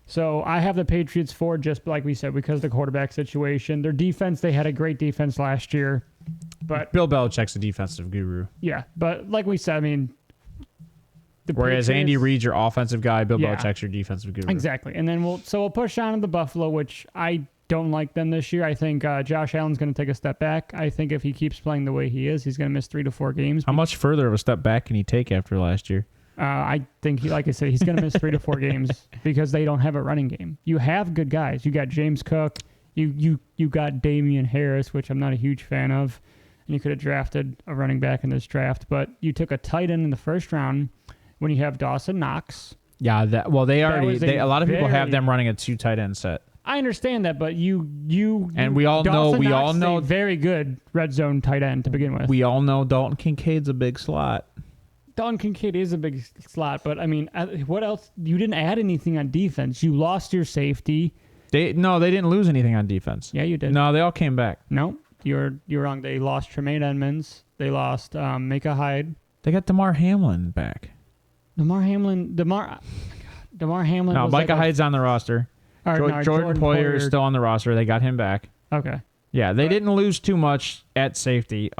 So I have the Patriots 4, just like we said, because of the quarterback situation. Their defense, they had a great defense last year. But Bill Belichick's a defensive guru. Yeah, but like we said, whereas Andy Reid's your offensive guy, Bill Belichick's your defensive guru. Exactly. And then we'll push on to the Buffalo, which I don't like them this year. I think Josh Allen's going to take a step back. I think if he keeps playing the way he is, he's going to miss 3 to 4 games. How much further of a step back can he take after last year? I think, like I said, he's going to miss 3 to 4 games because they don't have a running game. You have good guys. You got James Cook. You got Damian Harris, which I'm not a huge fan of. And you could have drafted a running back in this draft. But you took a tight end in the first round. when you have Dawson Knox. Yeah, a lot of people have them running a 2 tight end set. I understand that, but we all know very good red zone tight end to begin with. We all know Dalton Kincaid's a big slot. Dalton Kincaid is a big slot, but I mean, what else? You didn't add anything on defense. You lost your safety. They didn't lose anything on defense. Yeah, you did. No, they all came back. No, you're wrong. They lost Tremaine Edmonds. They lost Micah Hyde. They got Damar Hamlin back. Damar Hamlin. No, Micah Hyde's on the roster. Jordan Poyer is still on the roster. They got him back. Okay. Yeah, they didn't lose too much at safety.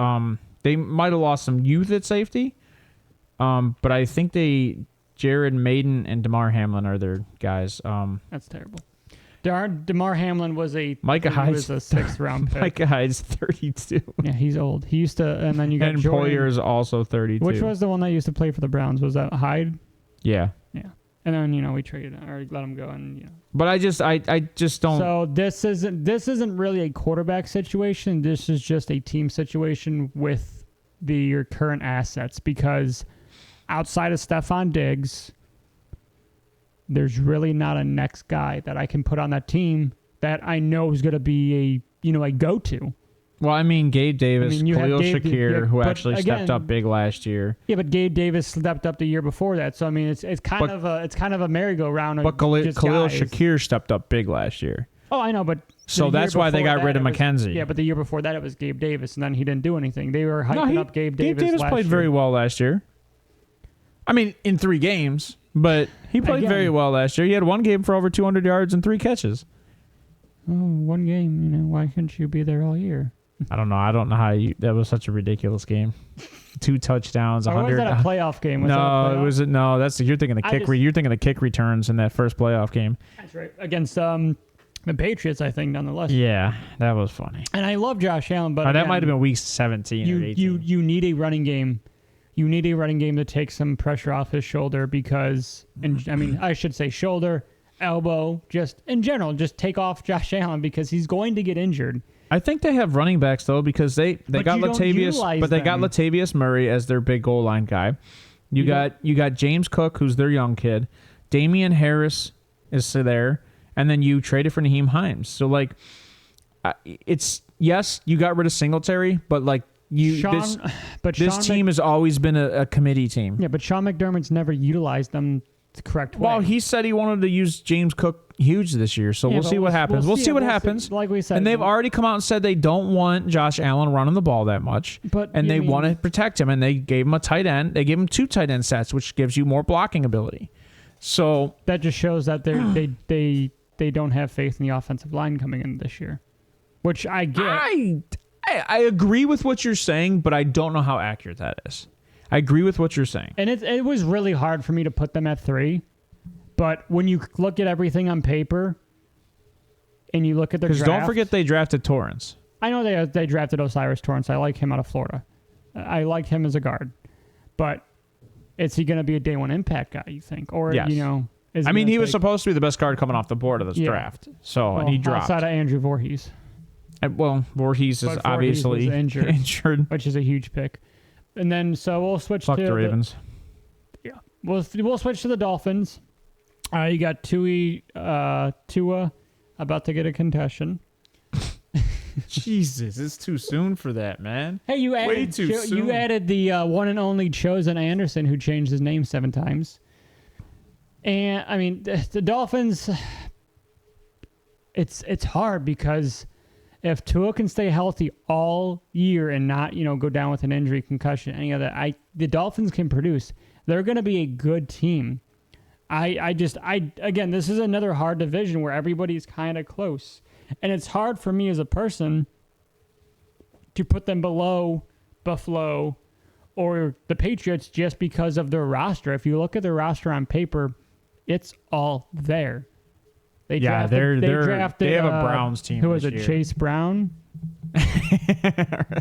They might have lost some youth at safety. But I think Jared Maiden and Damar Hamlin are their guys. That's terrible. Damar Hamlin was a 6th round pick. Micah Hyde's 32. Yeah, he's old. He used to, and then you got Jordan. Poyer's also 32. Which was the one that used to play for the Browns? Was that Hyde? Yeah. Yeah. And then we traded or let him go, and But I just don't. So this isn't really a quarterback situation. This is just a team situation with your current assets, because outside of Stephon Diggs, there's really not a next guy that I can put on that team that I know is going to be a go-to. Well, I mean, Gabe Davis, Khalil Shakir, who actually stepped up big last year. Yeah, but Gabe Davis stepped up the year before that. So I mean, it's kind of a merry-go-round. But Khalil Shakir stepped up big last year. Oh, I know, but so that's why they got rid of McKenzie. Yeah, but the year before that it was Gabe Davis, and then he didn't do anything. They were hyping up Gabe Davis. Gabe Davis played very well last year. I mean, in 3 games, but he played very well last year. He had 1 game for over 200 yards and 3 catches. Oh, 1 game. Why couldn't you be there all year? I don't know. I don't know how that was such a ridiculous game. 2 touchdowns, 100. Or was that a playoff game? You're thinking you're thinking the kick returns in that first playoff game. That's right. Against the Patriots, I think, nonetheless. Yeah, that was funny. And I love Josh Allen, but that might have been week 17 or 18. You need a running game. You need a running game to take some pressure off his shoulder because, I should say shoulder, elbow, just in general, just take off Josh Allen because he's going to get injured. I think they have running backs though because they got Latavius Murray as their big goal line guy. You got James Cook, who's their young kid. Damian Harris is there, and then you traded for Nyheim Hines. So you got rid of Singletary, but this team has always been a committee team. Yeah, but Sean McDermott's never utilized them the correct way. Well, he said he wanted to use James Cook huge this year, so we'll see what happens. We'll see what happens. Like we said, and they've already come out and said they don't want Josh Allen running the ball that much, and they want to protect him. And they gave him a tight end. They gave him 2 tight end sets, which gives you more blocking ability. So that just shows that they don't have faith in the offensive line coming in this year, which I get. I agree with what you're saying, but I don't know how accurate that is. I agree with what you're saying. And it was really hard for me to put them at 3. But when you look at everything on paper and you look at their draft... Because don't forget they drafted Torrance. I know they drafted Osiris Torrance. I like him out of Florida. I liked him as a guard. But is he going to be a day 1 impact guy, you think? Or, yes. He was supposed to be the best guard coming off the board of this draft. And he dropped. Outside of Andrew Voorhees. Voorhees is obviously injured. Which is a huge pick. And then, so we'll switch to the Ravens. We'll switch to the Dolphins. You got Tua about to get a concussion. Jesus, it's too soon for that, man. Hey, you added the one and only Chosen Anderson, who changed his name 7 times. And the Dolphins, it's hard because if Tua can stay healthy all year and not, go down with an injury, concussion, any of that, the Dolphins can produce. They're going to be a good team. Again, this is another hard division where everybody's kind of close. And it's hard for me as a person to put them below Buffalo or the Patriots just because of their roster. If you look at their roster on paper, it's all there. They have a Browns team. Who was it? Chase Brown. I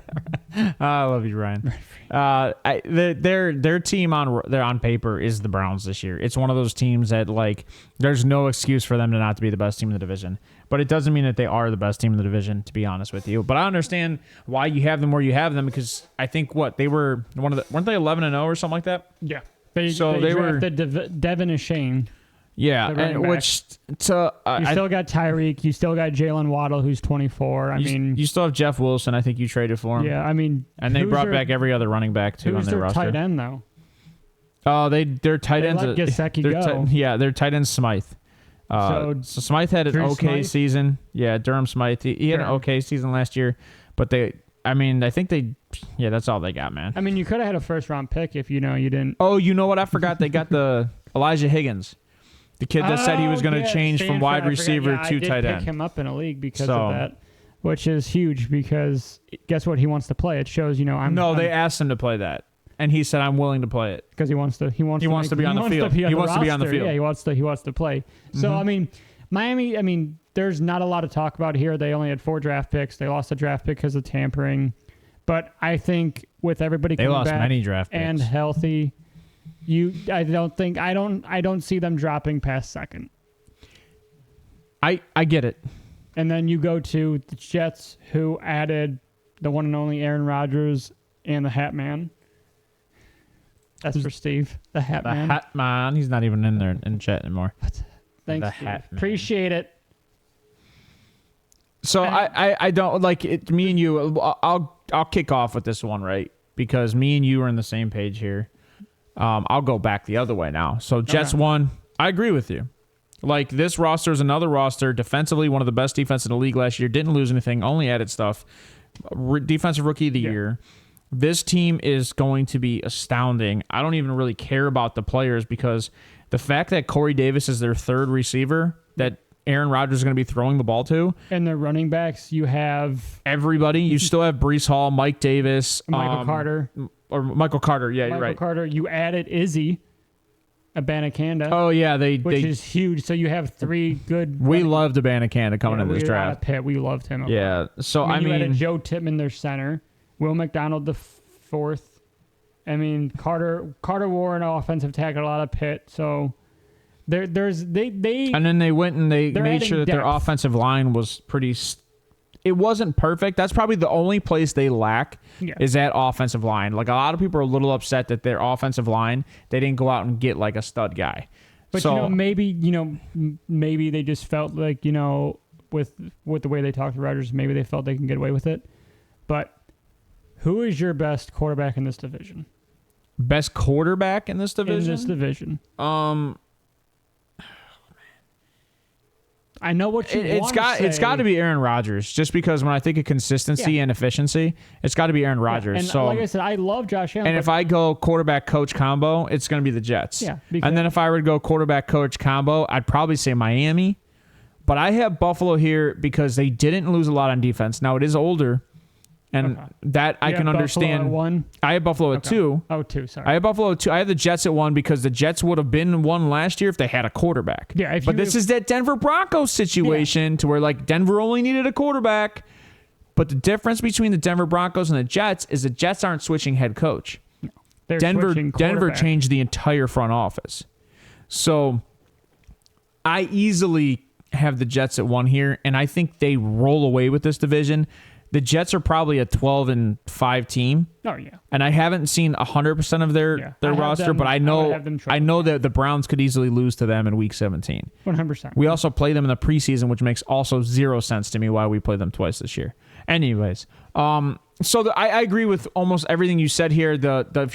love you, Ryan. Their team on paper is the Browns this year. It's one of those teams that there's no excuse for them to not to be the best team in the division. But it doesn't mean that they are the best team in the division, to be honest with you. But I understand why you have them where you have them because I think weren't they 11-0 or something like that? Yeah. They drafted Devin Ashane. Yeah, and which you still got Tyreek, you still got Jalen Waddle, who's 24. You still have Jeff Wilson. I think you traded for him. Yeah, and they brought back every otother running back too on their roster. Who's their tight end though? Oh, their tight ends. Let Gesicki go. Their tight end Smythe. So Smythe had an okay season. Yeah, Durham Smythe. He had an okay season last year, but I think that's all they got, man. You could have had a first round pick if you didn't. Oh, you know what? I forgot they got the Elijah Higgins. The kid that said he was going to change from wide receiver to tight end. I did pick him up in a league because of that, which is huge because guess what? He wants to play. It shows, they asked him to play that, and he said, "I'm willing to play it because he wants to. He wants to be on the field. He wants to be on the field. Yeah, he wants to play. So Miami. There's not a lot to talk about here. They only had 4 draft picks. They lost a draft pick because of tampering, but I think with everybody coming back many draft picks. And healthy. I don't see them dropping past second. I get it. And then you go to the Jets, who added the one and only Aaron Rodgers and the Hat Man. That's for Steve, the Hat Man. The Hat Man. He's not even in there in chat anymore. Thanks, Steve. Appreciate it. So I don't like it. Me and you. I'll kick off with this one, right? Because me and you are on the same page here. I'll go back the other way now. So Jets won. I agree with you. Like, this roster is another roster. Defensively, one of the best defense in the league last year. Didn't lose anything. Only added stuff. Defensive rookie of the year. This team is going to be astounding. I don't even really care about the players because the fact that Corey Davis is their third receiver that Aaron Rodgers is going to be throwing the ball to. And their running backs, you have... everybody. You still have Breece Hall, Mike Davis. Michael Carter. Or Michael Carter, yeah, you're right. Michael Carter, you added Izzy Abanikanda. Oh, yeah. Which is huge. So you have 3 good... We loved Abanikanda coming into this draft. We loved him. Yeah. So, you added Joe Tippmann, their center. Will McDonald, the fourth. Carter wore an offensive tackle a lot of Pitt. So they... And then they went and they made sure that their offensive line was pretty... It wasn't perfect. That's probably the only place they lack is that offensive line. Like, a lot of people are a little upset that their offensive line, they didn't go out and get like a stud guy. But maybe they just felt like, with the way they talked to Rodgers, maybe they felt they can get away with it. But who is your best quarterback in this division? Best quarterback in this division? In this division. I know what you want to say. It's got to be Aaron Rodgers, just because when I think of consistency and efficiency, it's got to be Aaron Rodgers. And so, like I said, I love Josh Allen. And if I go quarterback-coach combo, it's going to be the Jets. Yeah. And then if I were to go quarterback-coach combo, I'd probably say Miami. But I have Buffalo here because they didn't lose a lot on defense. Now, it is older, and that I can understand. Buffalo at 1? I have Buffalo at 2. Oh, 2, sorry. I have Buffalo at 2. I have the Jets at 1 because the Jets would have been 1 last year if they had a quarterback. Yeah, but this is that Denver Broncos situation to where, like, Denver only needed a quarterback. But the difference between the Denver Broncos and the Jets is the Jets aren't switching head coach. No, Denver changed the entire front office. So I easily have the Jets at 1 here, and I think they roll away with this division. The Jets are probably a 12-5 team. Oh, yeah. And I haven't seen 100% of their roster, but I know that the Browns could easily lose to them in Week 17. 100%. We also play them in the preseason, which makes also 0 sense to me why we play them twice this year. Anyways, I agree with almost everything you said here. If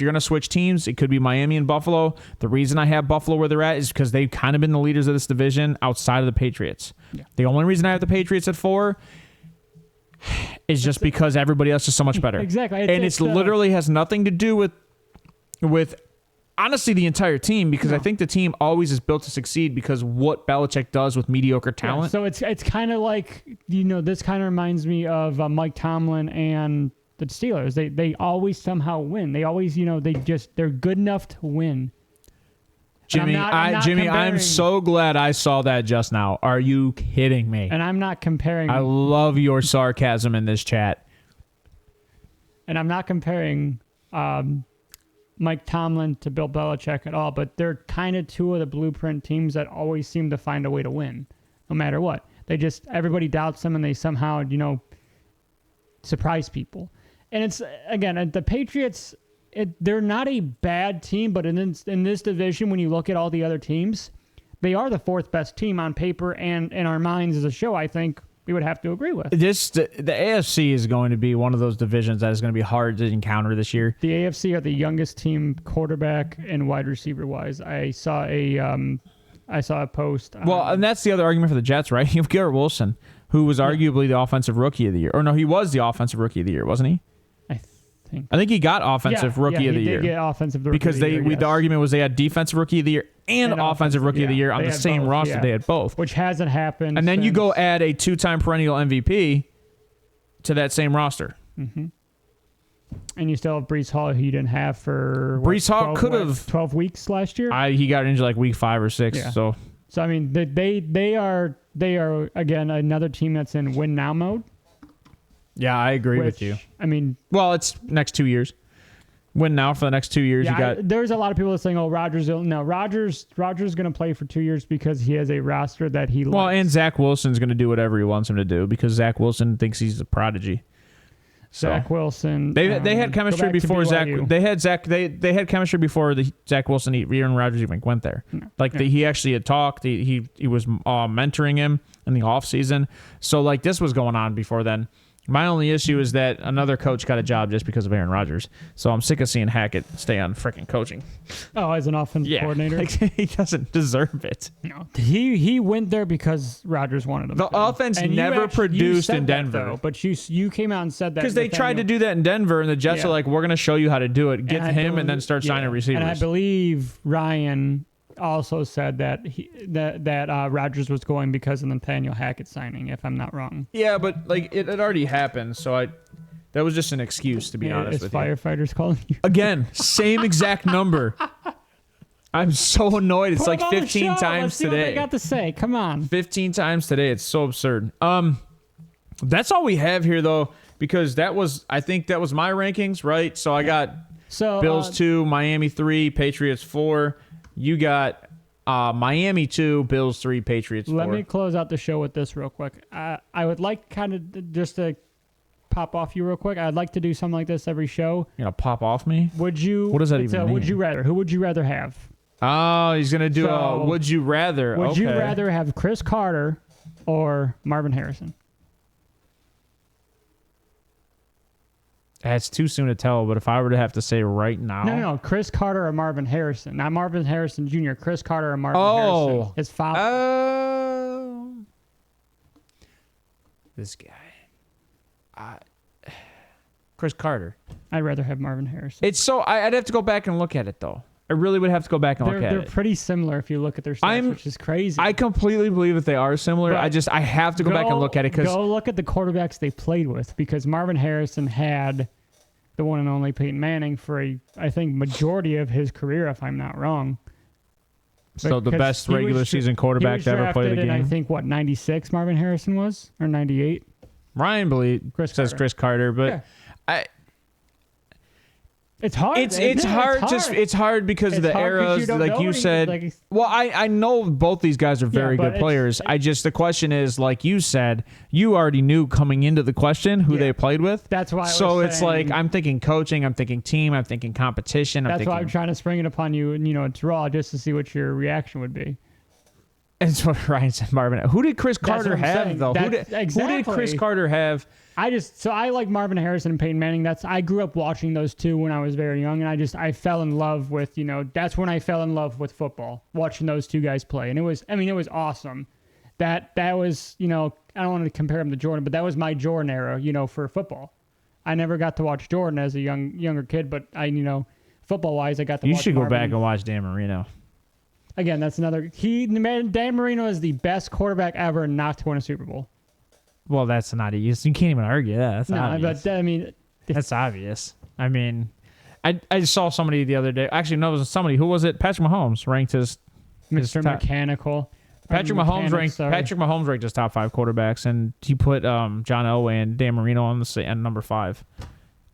you're going to switch teams, it could be Miami and Buffalo. The reason I have Buffalo where they're at is because they've kind of been the leaders of this division outside of the Patriots. Yeah. The only reason I have the Patriots at 4 is just because everybody else is so much better. Exactly. And it's literally has nothing to do with honestly the entire team, because I think the team always is built to succeed because what Belichick does with mediocre talent. Yeah, so it's kind of like, this kind of reminds me of Mike Tomlin and the Steelers. They always somehow win. They always, they're good enough to win. Jimmy, I'm so glad I saw that just now. Are you kidding me? And I'm not comparing. I love your sarcasm in this chat. And I'm not comparing Mike Tomlin to Bill Belichick at all, but they're kind of 2 of the blueprint teams that always seem to find a way to win, no matter what. Everybody doubts them, and they somehow, surprise people. And it's, again, the Patriots, they're not a bad team, but in this division, when you look at all the other teams, they are the fourth best team on paper and in our minds as a show. I think we would have to agree with. The AFC is going to be one of those divisions that is going to be hard to encounter this year. The AFC are the youngest team quarterback and wide receiver wise. I saw a post. Well, and that's the other argument for the Jets, right? You have Garrett Wilson, who was arguably the offensive rookie of the year. Or no, he was the offensive rookie of the year, wasn't he? I think he got offensive rookie of the year. He did get offensive rookie because of the year, yes. The argument was they had defensive rookie of the year and offensive rookie of the year on the same roster. They had both. Which hasn't happened. And then you go add a 2-time perennial MVP to that same roster. Mm-hmm. And you still have Breece Hall, who you didn't have for Breece Hall could have 12 weeks last year. He got injured like week 5 or 6. Yeah. So I mean, they are again another team that's in win now mode. Yeah, I agree with you. I mean, well, it's next 2 years. Win now for the next 2 years. Yeah, there's a lot of people that saying, "Oh, Rodgers going to play for 2 years because he has a roster that he likes." Well, and Zach Wilson's going to do whatever he wants him to do because Zach Wilson thinks he's a prodigy. So, Zach Wilson. They had chemistry before Zach. They had chemistry before Zach Wilson. Aaron Rodgers even went there. He actually had talked. He was mentoring him in the offseason. So this was going on before then. My only issue is that another coach got a job just because of Aaron Rodgers. So I'm sick of seeing Hackett stay on freaking coaching. Oh, as an offensive coordinator? He doesn't deserve it. No. He went there because Rodgers wanted him. The offense never produced in Denver. But you came out and said that. Because they tried to do that in Denver, and the Jets are like, we're going to show you how to do it. Get him and then start signing receivers. And I believe Ryan also said that Rodgers was going because of Nathaniel Hackett signing, if I'm not wrong. Yeah, but it had already happened, so that was just an excuse, to be honest with you. Firefighters calling you? Again, same exact number. I'm so annoyed. It's 15 times Let's see today. What they got to say. Come on. 15 times today. It's so absurd. That's all we have here, though, because I think that was my rankings, right? So I got Bills 2, Miami 3, Patriots 4. You got Miami 2, Bills 3, Patriots 4. Let me close out the show with this real quick. I would like kind of just to pop off you real quick. I'd like to do something like this every show. You know, pop off me? What does that even mean? Would you rather? Who would you rather have? Oh, he's going to do a would you rather. Would you rather have Chris Carter or Marvin Harrison? It's too soon to tell, but if I were to have to say right now. No. Chris Carter or Marvin Harrison. Not Marvin Harrison Jr., Chris Carter or Marvin Harrison. His father. Oh. This guy. Chris Carter. I'd rather have Marvin Harrison. It's so. I'd have to go back and look at it, though. I really would have to go back and look at it. They're pretty similar if you look at their stats, which is crazy. I completely believe that they are similar. But I have to go back and look at it because go look at the quarterbacks they played with, because Marvin Harrison had the one and only Peyton Manning for I think majority of his career, if I'm not wrong. So the best regular season quarterback to ever play the game. I think 96 Marvin Harrison was, or 98. Ryan says Chris Carter, but yeah. It's hard. It's hard because of the eras, like you said. Well, I know both these guys are very good players. The question is, like you said, you already knew coming into the question who they played with. That's why. It's like I'm thinking coaching, I'm thinking team, I'm thinking competition. That's why I'm trying to spring it upon you, and it's raw just to see what your reaction would be. That's what Ryan said, Marvin. Who did Chris Carter have, though? Who did Chris Carter have? I like Marvin Harrison and Peyton Manning. I grew up watching those two when I was very young, and I fell in love with, that's when I fell in love with football, watching those two guys play. And it was awesome. That was, I don't want to compare him to Jordan, but that was my Jordan era, for football. I never got to watch Jordan as a younger kid, but football-wise, I got to watch You should Marvin. go back and watch Dan Marino. Again, that's another. Dan Marino is the best quarterback ever not to win a Super Bowl. Well, that's not easy. You can't even argue that. That's obvious. But that's obvious. I mean, I saw somebody the other day. Actually, no, it was somebody. Who was it? Patrick Mahomes ranked his Mr. Mechanical. Patrick Mahomes ranked his top 5 quarterbacks, and he put John Elway and Dan Marino on number 5.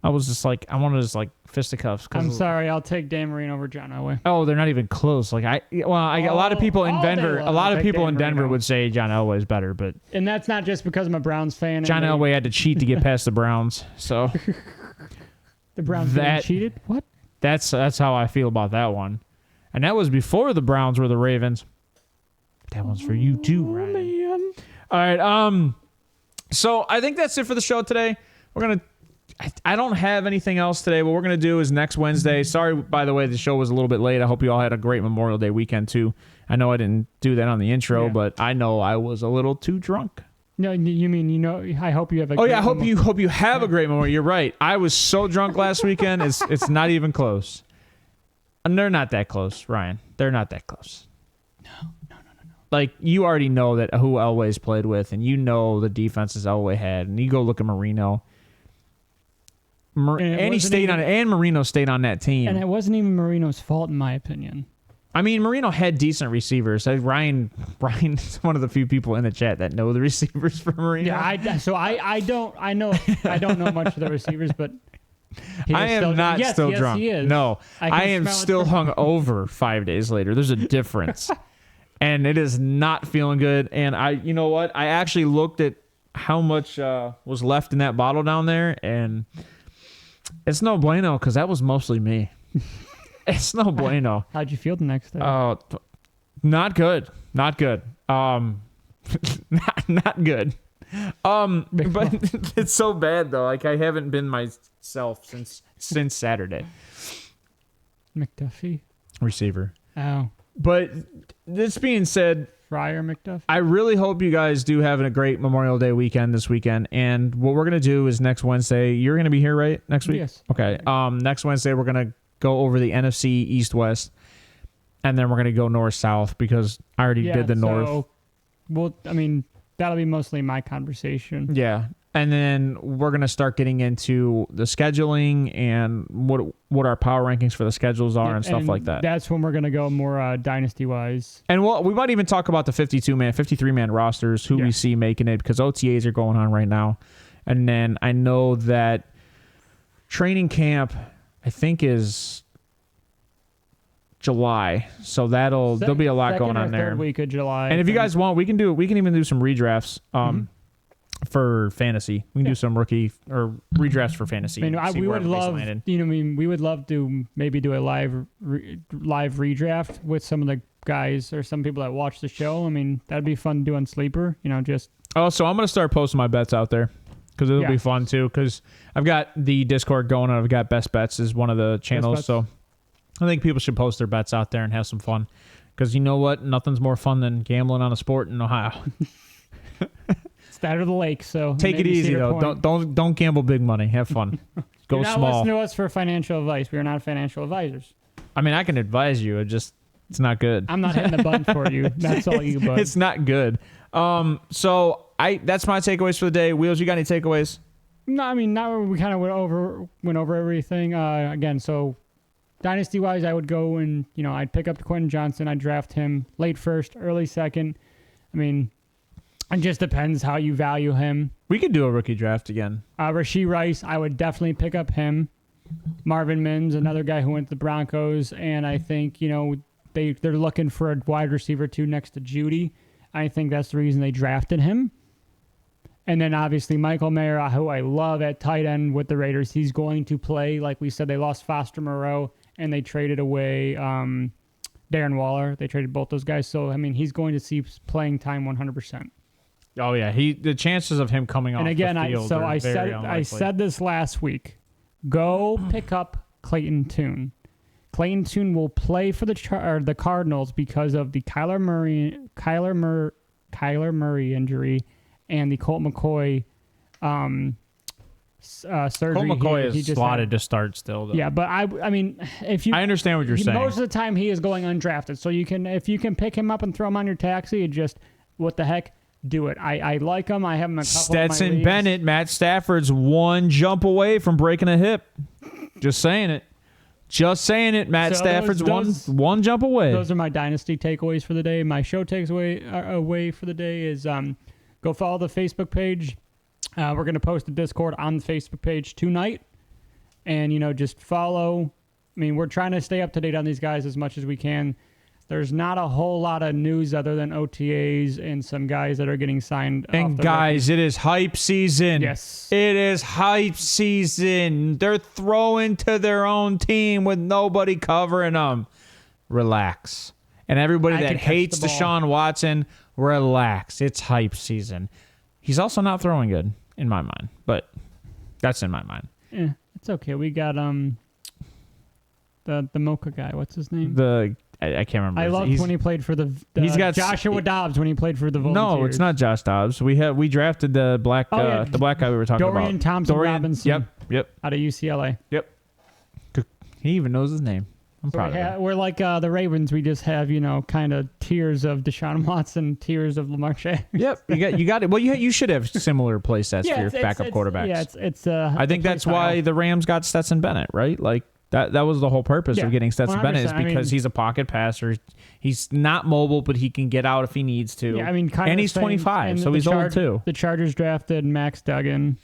I was just like, I wanted to just fisticuffs. I'm sorry, I'll take Dan Marino over John Elway. Oh, they're not even close. A lot of people in Denver, would say John Elway is better, but and that's not just because I'm a Browns fan. John Elway had to cheat to get past the Browns, so the Browns cheated. What? That's how I feel about that one. And that was before the Browns were the Ravens. That one's for you too, Ryan. Man. All right. So I think that's it for the show today. I don't have anything else today. What we're going to do is next Wednesday. Sorry, by the way, the show was a little bit late. I hope you all had a great Memorial Day weekend, too. I know I didn't do that on the intro, but I know I was a little too drunk. No, you mean, I hope you have a Oh, yeah, I hope you have a great Memorial. You're right. I was so drunk last weekend. It's not even close. And they're not that close, Ryan. They're not that close. No. Like, you already know that who Elway's played with, and you know the defenses Elway had, and you go look at Marino. And he stayed on it, and Marino stayed on that team. And it wasn't even Marino's fault, in my opinion. I mean, Marino had decent receivers. Ryan's one of the few people in the chat that know the receivers for Marino. Yeah, I don't know much of the receivers, but I am not still drunk. He is. No, I am still hung over 5 days later. There's a difference, and it is not feeling good. And you know what? I actually looked at how much was left in that bottle down there, and it's no bueno because that was mostly me. It's no bueno. How'd you feel the next day? Oh, not good. Not good. not good. But it's so bad though. Like, I haven't been myself since Saturday. McDuffie. Receiver. Oh. But this being said, Fryer McDuffie. I really hope you guys do have a great Memorial Day weekend this weekend. And what we're gonna do is next Wednesday. You're gonna be here, right? Next week? Yes. Okay. Next Wednesday we're gonna go over the NFC East-West, and then we're gonna go North-South because I already did the North. Well, I mean, that'll be mostly my conversation. Yeah. And then we're going to start getting into the scheduling and what our power rankings for the schedules are and stuff like that. That's when we're going to go more dynasty-wise. And we might even talk about the 53-man rosters, who we see making it, because OTAs are going on right now. And then I know that training camp, I think, is July. So there'll be a lot going on there. Third week of July. And if you guys want, we can even do some redrafts. For fantasy, we can do some rookie or redrafts for fantasy. I mean, we would love, we would love to maybe do a live redraft with some of the guys or some people that watch the show. I mean, that'd be fun to do on Sleeper. Just. Oh, so I'm gonna start posting my bets out there because it'll be fun too. Because I've got the Discord going and I've got Best Bets as one of the channels. So I think people should post their bets out there and have some fun. Because you know what? Nothing's more fun than gambling on a sport in Ohio. It's that or the lake, so take it easy though. Don't gamble big money. Have fun. Go small. Not listen to us for financial advice. We are not financial advisors. I mean, I can advise you. It's not good. I'm not hitting the button for you. That's all you, bud. It's not good. So that's my takeaways for the day. Wheels, you got any takeaways? No, I mean, now we kind of went over everything. Again, so dynasty wise, I would go and I'd pick up Quentin Johnson. I'd draft him late first, early second. I mean. It just depends how you value him. We could do a rookie draft again. Rashee Rice, I would definitely pick up him. Marvin Mims, another guy who went to the Broncos, and I think they're looking for a wide receiver too next to Judy. I think that's the reason they drafted him. And then obviously Michael Mayer, who I love at tight end with the Raiders, he's going to play. Like we said, they lost Foster Moreau and they traded away Darren Waller. They traded both those guys, so I mean he's going to see playing time 100%. Oh yeah, the chances of him coming off the field are very unlikely. I said this last week. Go pick up Clayton Tune. Clayton Tune will play for the Cardinals because of the Kyler Murray injury and the Colt McCoy surgery. Colt McCoy is slotted to start still, though. Yeah, but I mean, I understand what you're saying. Most of the time, he is going undrafted, so if you can pick him up and throw him on your taxi, what the heck. Do it. I like him. I have him a couple Stetson of my Bennett, Matt Stafford's one jump away from breaking a hip. Just saying it. Matt Stafford's one jump away. Those are my dynasty takeaways for the day. My show away for the day is go follow the Facebook page. We're going to post a Discord on the Facebook page tonight. And, just follow. I mean, we're trying to stay up to date on these guys as much as we can. there's not a whole lot of news other than OTAs and some guys that are getting signed. And guys, it is hype season. Yes. It is hype season. They're throwing to their own team with nobody covering them. Relax. And everybody that hates Deshaun Watson, relax. It's hype season. He's also not throwing good, in my mind. But that's in my mind. It's okay. We got the Mocha guy. What's his name? I can't remember. I loved when he played for the Joshua Dobbs when he played for the Volunteers. No, it's not Josh Dobbs. We drafted the black guy we were talking about. Dorian Thompson-Robinson. Yep. Out of UCLA. Yep. He even knows his name. I'm proud of him. We're like the Ravens. We just have, kind of tiers of Deshaun Watson, tiers of Lamar Jackson. Yep, you got it. Well, you should have similar play sets for your backup quarterbacks. Yeah, it's. I think that's why the Rams got Stetson Bennett, right? Like that was the whole purpose of getting Stetson Bennett is because he's a pocket passer. He's not mobile, but he can get out if he needs to. Yeah, I mean, and he's 25, so he's old too. The Chargers drafted Max Duggan.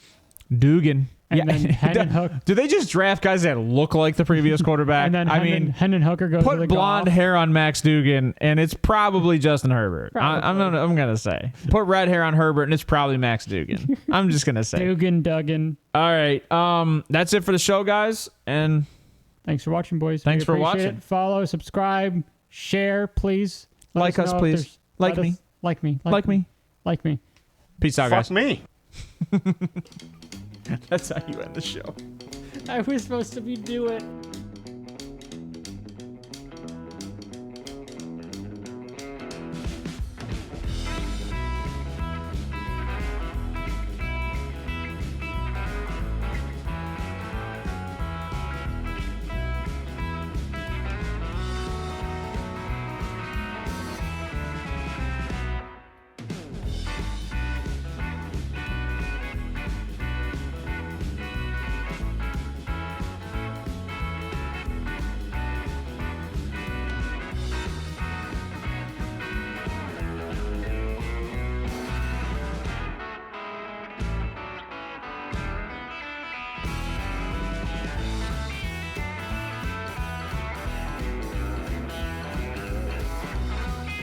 And then Hendon Hooker. Do they just draft guys that look like the previous quarterback? And then Hendon Hooker goes to the blonde hair on Max Duggan, and it's probably Justin Herbert. I'm gonna say. Put red hair on Herbert, and it's probably Max Duggan. I'm just gonna say. Duggan. All right. That's it for the show, guys. And thanks for watching, boys. Thanks for watching. Follow, subscribe, share, please. Like us, please. Like me. Like me. Peace out, guys. Fuck me. That's how you end the show. I was supposed to do it.